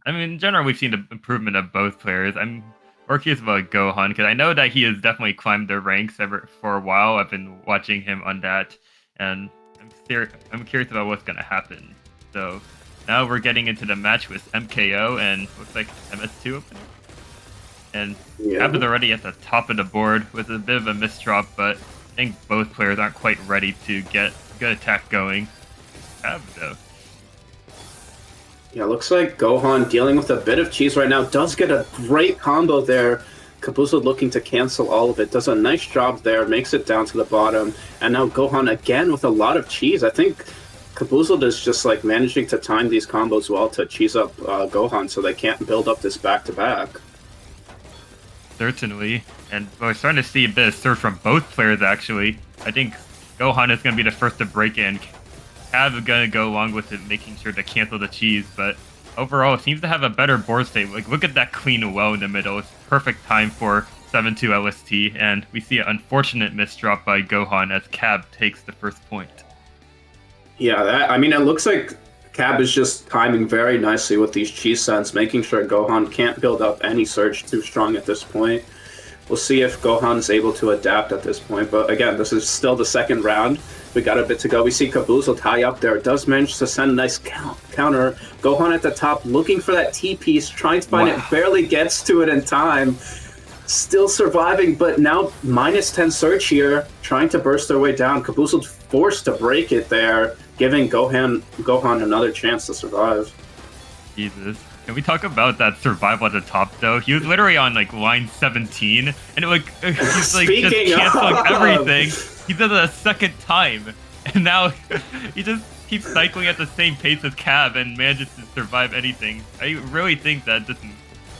I mean, in general, we've seen the improvement of both players. I'm more curious about Gohan because I know that he has definitely climbed the ranks ever for a while. I've been watching him on that, and I'm curious about what's gonna happen. So now we're getting into the match with MKO and looks like MS2 opening. And Cap is Yeah. already at the top of the board with a bit of a misdrop, but I think both players aren't quite ready to get a good attack going. Cap though. Yeah, looks like Gohan dealing with a bit of cheese right now. Does get a great combo there. Kabuzo looking to cancel all of it. Does a nice job there. Makes it down to the bottom. And now Gohan again with a lot of cheese. I think Kabuzo is just like managing to time these combos well to cheese up Gohan so they can't build up this back-to-back. Certainly. And we're starting to see a bit of surge from both players, actually. I think Gohan is going to be the first to break in. Cav is going to go along with it, making sure to cancel the cheese, but overall, it seems to have a better board state. Like, look at that clean well in the middle. It's perfect time for 7-2 LST, and we see an unfortunate misdrop by Gohan as Cab takes the first point. Yeah, I mean, it looks like Cab is just timing very nicely with these cheese sends, making sure Gohan can't build up any surge too strong at this point. We'll see if Gohan's able to adapt at this point, but again, this is still the second round. We got a bit to go. We see Kabuzo tie up there. Does manage to send a nice counter. Gohan at the top looking for that T-piece, trying to find it, barely gets to it in time. Still surviving, but now minus 10 surge here, trying to burst their way down. Kabuzo's forced to break it there, giving Gohan another chance to survive. Jesus. Can we talk about that survival at the top, though? He was literally on, like, line 17, and, like, he's, like, just canceling everything. He does it a second time, and now he just keeps cycling at the same pace as Cab and manages to survive anything. I really think that this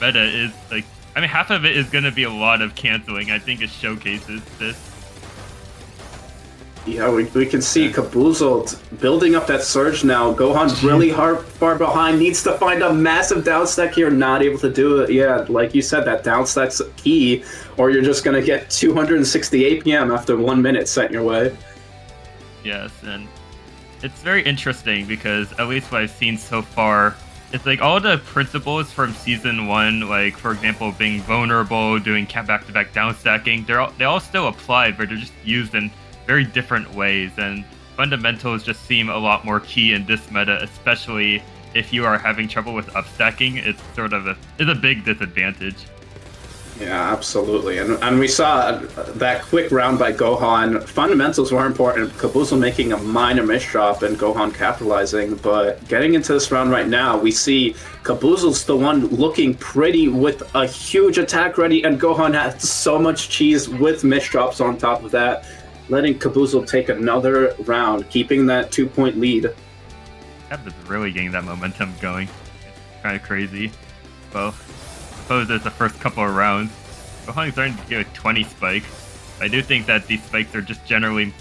meta is, like, I mean, half of it is going to be a lot of canceling. I think it showcases this. Yeah, we can see Kabuzo building up that surge now. Gohan really far behind, needs to find a massive downstack here, not able to do it. Yeah, like you said, that downstack's key, or you're just going to get 260 APM after 1 minute sent your way. Yes, and it's very interesting because at least what I've seen so far, it's like all the principles from season 1, like for example being vulnerable, doing back-to-back downstacking, they all still apply, but they're just used in very different ways, and fundamentals just seem a lot more key in this meta, especially if you are having trouble with upstacking. It's sort of it's a big disadvantage. Yeah, absolutely. And we saw that quick round by Gohan. Fundamentals were important. Kabuzo making a minor misdrop and Gohan capitalizing. But getting into this round right now, we see Kabuzo's the one looking pretty with a huge attack ready, and Gohan has so much cheese with misdrops on top of that, letting Kabuzo take another round, keeping that 2-point lead. Cap is really getting that momentum going. It's kind of crazy. Well, I suppose there's the first couple of rounds. Gohan is starting to get a 20 spike. I do think that these spikes are just generally...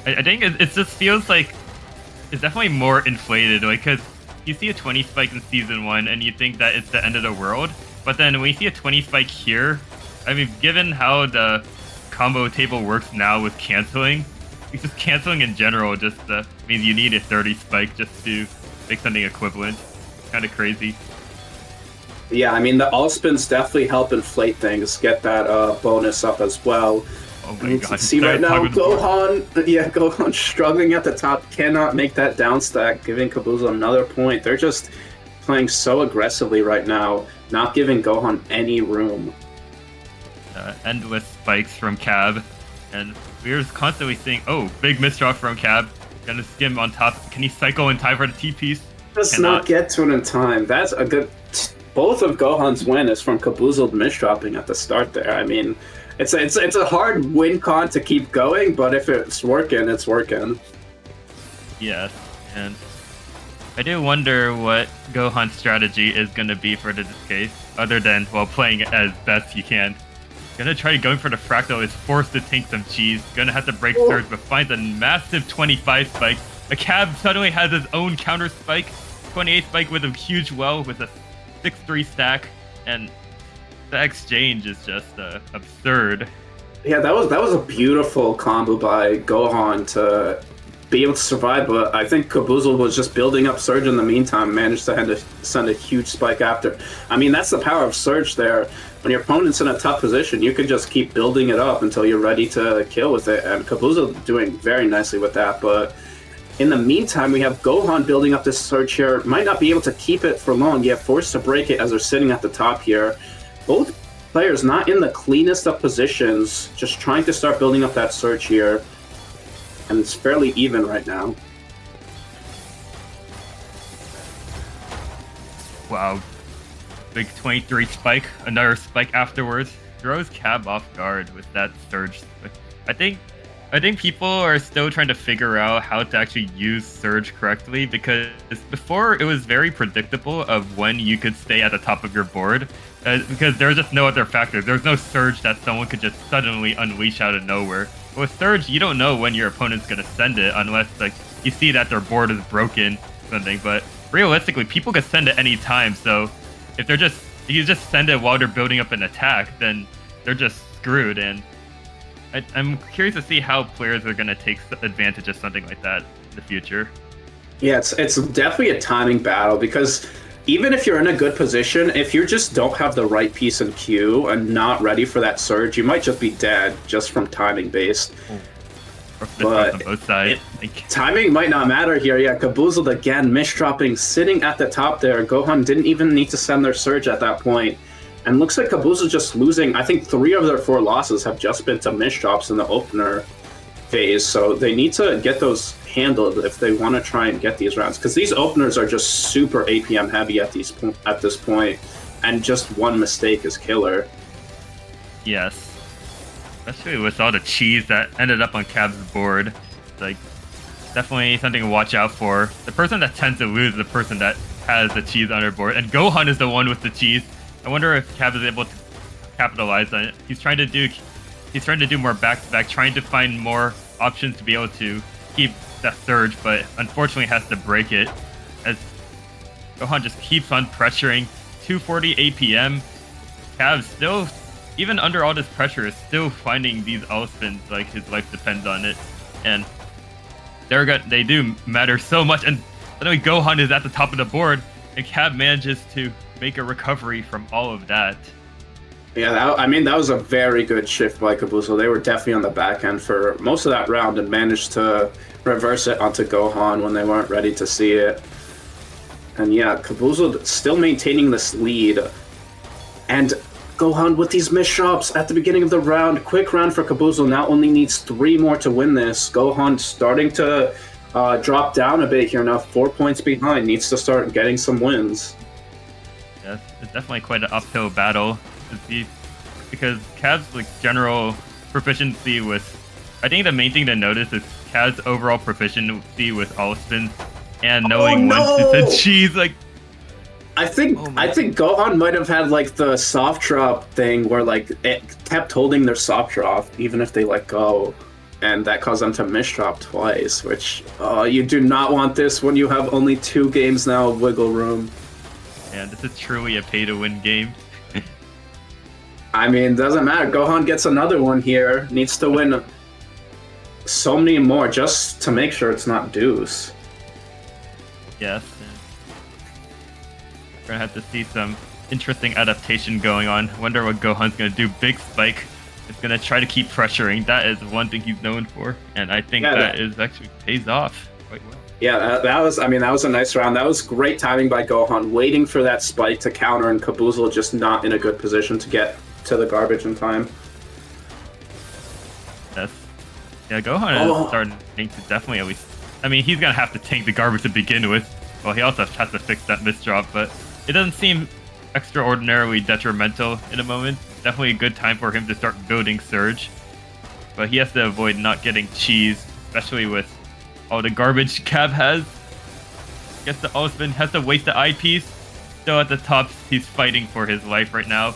I think it just feels like it's definitely more inflated, like, because you see a 20 spike in Season 1 and you think that it's the end of the world, but then when you see a 20 spike here, I mean, given how the combo table works now with canceling, just canceling in general just means you need a 30 spike just to make something equivalent. Kind of crazy. Yeah, I mean, the all spins definitely help inflate things, get that bonus up as well. Oh my god. See right now, Gohan struggling at the top, cannot make that down stack, giving Kabuzo another point. They're just playing so aggressively right now, not giving Gohan any room. Endless spikes from Cab, and we're just constantly seeing, oh, big misdraw from Cab. Gonna skim on top. Can he cycle in time for the T-piece? Does not get to it in time. That's a good... Both of Gohan's win is from Kabuzo misdropping at the start there. I mean, it's a hard win con to keep going, but if it's working, it's working. Yes, and I do wonder what Gohan's strategy is going to be for this case, other than, well, playing it as best you can. Gonna try going for the fractal, is forced to tank some cheese. Gonna have to break surge, but finds a massive 25 spike. A Cab suddenly has his own counter spike. 28 spike with a huge well with a 6-3 stack, and the exchange is just absurd. Yeah, that was a beautiful combo by Gohan to be able to survive, but I think Kaboozle was just building up Surge in the meantime, managed to send a huge spike after. I mean, that's the power of Surge there. When your opponent's in a tough position, you can just keep building it up until you're ready to kill with it, and Kaboozle doing very nicely with that, but in the meantime, we have Gohan building up this Surge here. Might not be able to keep it for long, yet forced to break it as they're sitting at the top here. Both players not in the cleanest of positions, just trying to start building up that Surge here. And it's fairly even right now. Wow. Big 23 spike, another spike afterwards. Throws Cab off guard with that Surge. I think people are still trying to figure out how to actually use Surge correctly, because before it was very predictable of when you could stay at the top of your board, because there's just no other factors. There's no Surge that someone could just suddenly unleash out of nowhere. But with Surge, you don't know when your opponent's gonna send it unless like you see that their board is broken or something. But realistically, people could send it any time. So if you just send it while they're building up an attack, then they're just screwed. And I'm curious to see how players are going to take advantage of something like that in the future. Yeah, it's definitely a timing battle, because even if you're in a good position, if you just don't have the right piece in queue and not ready for that Surge, you might just be dead just from timing based. But on both sides. Timing might not matter here. Yeah, Kaboozled again, misdropping, sitting at the top there. Gohan didn't even need to send their Surge at that point. And looks like Kaboozle just losing. I think 3 of their 4 losses have just been to misdrops in the opener phase. So they need to get those handled if they want to try and get these rounds. Because these openers are just super APM heavy at this point. And just one mistake is killer. Yes. Especially with all the cheese that ended up on Cab's board. Like, definitely something to watch out for. The person that tends to lose is the person that has the cheese on their board. And Gohan is the one with the cheese. I wonder if Cab is able to capitalize on it. He's trying to do more back-to-back, trying to find more options to be able to keep that Surge, but unfortunately has to break it as Gohan just keeps on pressuring. 240 APM. Cab still, even under all this pressure, is still finding these all spins like his life depends on it. And they do matter so much. And suddenly Gohan is at the top of the board, and Cab manages to make a recovery from all of that. Yeah, that was a very good shift by Kaboozle. They were definitely on the back end for most of that round and managed to reverse it onto Gohan when they weren't ready to see it. And yeah, Kaboozle still maintaining this lead. And Gohan with these misdrops at the beginning of the round. Quick round for Kaboozle. Now only needs 3 more to win this. Gohan starting to drop down a bit here now. 4 points behind. Needs to start getting some wins. Yeah, it's definitely quite an uphill battle to see, because Cab's like general proficiency with, I think the main thing to notice is Cab's overall proficiency with all spins and knowing when to send cheese. Like, I think Gohan might have had like the soft drop thing where like it kept holding their soft drop even if they let go, and that caused them to misdrop twice. Which you do not want this when you have only 2 games now of wiggle room. Yeah, this is truly a pay-to-win game. I mean, doesn't matter. Gohan gets another one here. Needs to win so many more just to make sure it's not deuce. Yes. We're gonna have to see some interesting adaptation going on. Wonder what Gohan's gonna do. Big spike. Is gonna try to keep pressuring. That is one thing he's known for, and I think that is actually pays off quite well. Yeah, that was a nice round. That was great timing by Gohan, waiting for that spike to counter, and Kaboozle just not in a good position to get to the garbage in time. Yes. Yeah, Gohan is starting to definitely at least... I mean, he's going to have to tank the garbage to begin with. Well, he also has to fix that misdrop, but it doesn't seem extraordinarily detrimental in a moment. Definitely a good time for him to start building Surge. But he has to avoid not getting cheese, especially with all the garbage Cab has. Gets the All-Spin, has to waste the eyepiece. Still at the top, he's fighting for his life right now.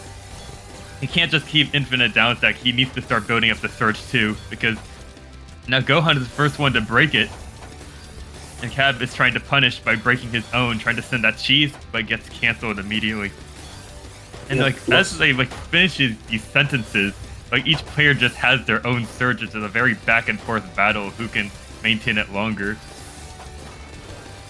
He can't just keep infinite downstack. He needs to start building up the Surge too, because now Gohan is the first one to break it. And Cab is trying to punish by breaking his own, trying to send that cheese, but gets canceled immediately. And as they finish these sentences, each player just has their own Surge. It's a very back and forth battle of who can maintain it longer.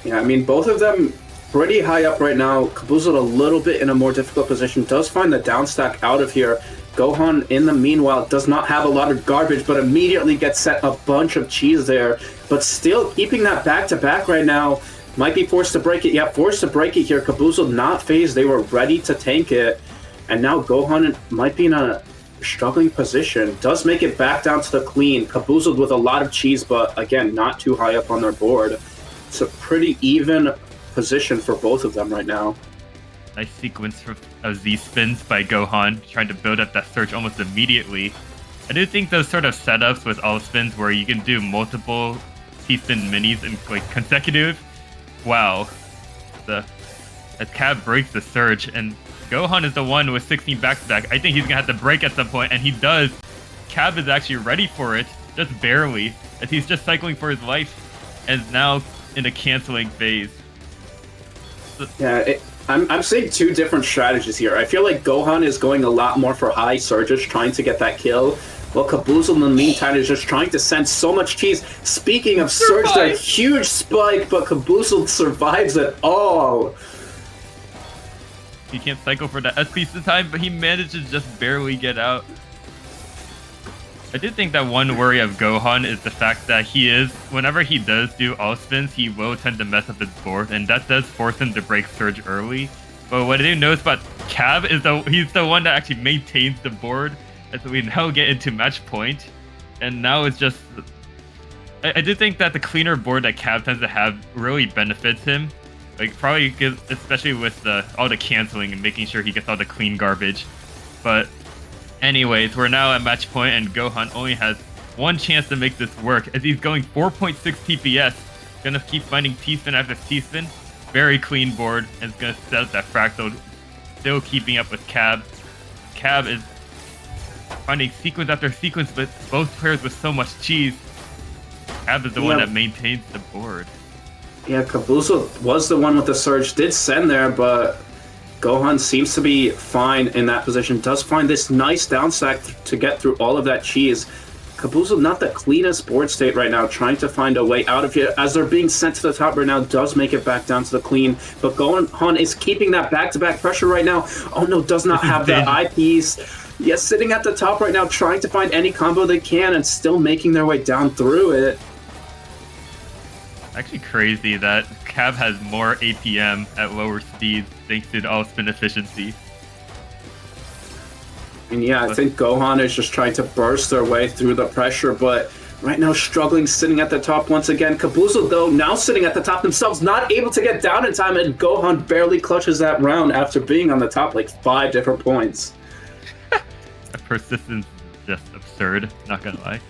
Yeah, I mean, both of them pretty high up right now. Caboozled a little bit in a more difficult position. Does find the down stack out of here. Gohan, in the meanwhile, does not have a lot of garbage, but immediately gets set a bunch of cheese there. But still keeping that back-to-back right now. Might be forced to break it. Yeah, forced to break it here. Caboozled not phased. They were ready to tank it. And now Gohan might be in a struggling position. Does make it back down to the clean. Caboozled with a lot of cheese, but again, not too high up on their board. It's a pretty even position for both of them right now. Nice sequence of Z-spins by Gohan, trying to build up that surge almost immediately. I do think those sort of setups with all spins where you can do multiple T-spin minis in like consecutive. Wow. As Cab breaks the surge, and Gohan is the one with 16 back-to-back. I think he's gonna have to break at some point, and he does. Cab is actually ready for it, just barely, as he's just cycling for his life, and is now in a canceling phase. Yeah, I'm seeing two different strategies here. I feel like Gohan is going a lot more for high surges, trying to get that kill, while Caboozled in the meantime is just trying to send so much cheese. Speaking of surge, that huge spike, but Caboozled survives it all. He can't cycle for the S piece this time, but he manages to just barely get out. I do think that one worry of Gohan is the fact that whenever he does do all spins, he will tend to mess up his board, and that does force him to break surge early. But what I do notice about Cab is he's the one that actually maintains the board, as we now get into match point. And now it's just... I do think that the cleaner board that Cab tends to have really benefits him. Like, probably, especially with all the canceling and making sure he gets all the clean garbage. But anyways, we're now at match point, and Gohan only has one chance to make this work, as he's going 4.6 TPS. Gonna keep finding T-spin after T-spin. Very clean board, and is gonna set up that fractal. Still keeping up with Cab. Cab is finding sequence after sequence with both players with so much cheese. Cab is the one that maintains the board. Yeah, Caboozled was the one with the surge, did send there, but Gohan seems to be fine in that position. Does find this nice down stack to get through all of that cheese. Caboozled not the cleanest board state right now, trying to find a way out of here. As they're being sent to the top right now, does make it back down to the clean. But Gohan is keeping that back-to-back pressure right now. Oh no, does not have the eyepiece. Yes, sitting at the top right now, trying to find any combo they can and still making their way down through it. Actually crazy that Cab has more APM at lower speeds thanks to the all-spin efficiency. And yeah, I think Gohan is just trying to burst their way through the pressure, but right now struggling, sitting at the top once again. Caboozled, though, now sitting at the top themselves, not able to get down in time, and Gohan barely clutches that round after being on the top like 5 different points. That persistence is just absurd, not gonna lie.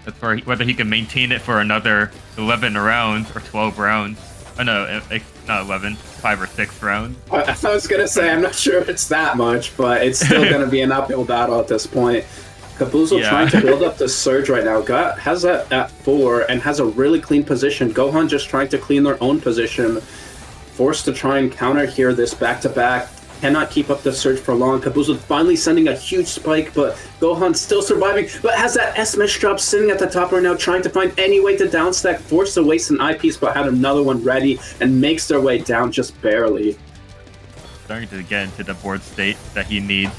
That's where whether he can maintain it for another 11 rounds or 12 rounds. Oh no, not 11, 5 or 6 rounds. I was gonna say, I'm not sure if it's that much, but it's still gonna be an uphill battle at this point. Caboozled trying to build up the surge right now. Has that at 4 and has a really clean position. Gohan just trying to clean their own position. Forced to try and counter here this back-to-back. Cannot keep up the surge for long. Caboozled finally sending a huge spike, but Gohan still surviving, but has that S-mesh drop sitting at the top right now, trying to find any way to downstack. Forced to waste an eyepiece, but had another one ready, and makes their way down just barely. Starting to get into the board state that he needs.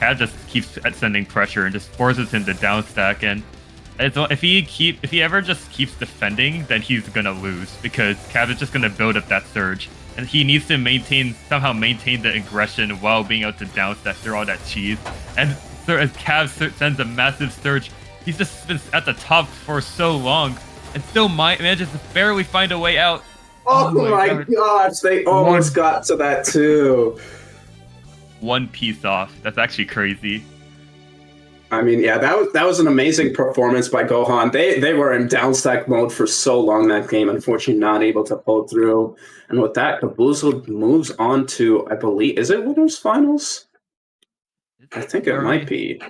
Cab just keeps sending pressure and just forces him to downstack, and if he ever just keeps defending, then he's gonna lose, because Cab is just gonna build up that surge. And he needs to somehow maintain the aggression while being able to downstack through all that cheese. And so as Cav sends a massive surge, he's just been at the top for so long and still manages to barely find a way out. Oh my gosh, they almost got to that too. One piece off. That's actually crazy. I mean, yeah, that was an amazing performance by Gohan. They were in downstack mode for so long that game, unfortunately not able to pull through. And with that, Caboozled moves on to, I believe, is it winners finals? I think it might be.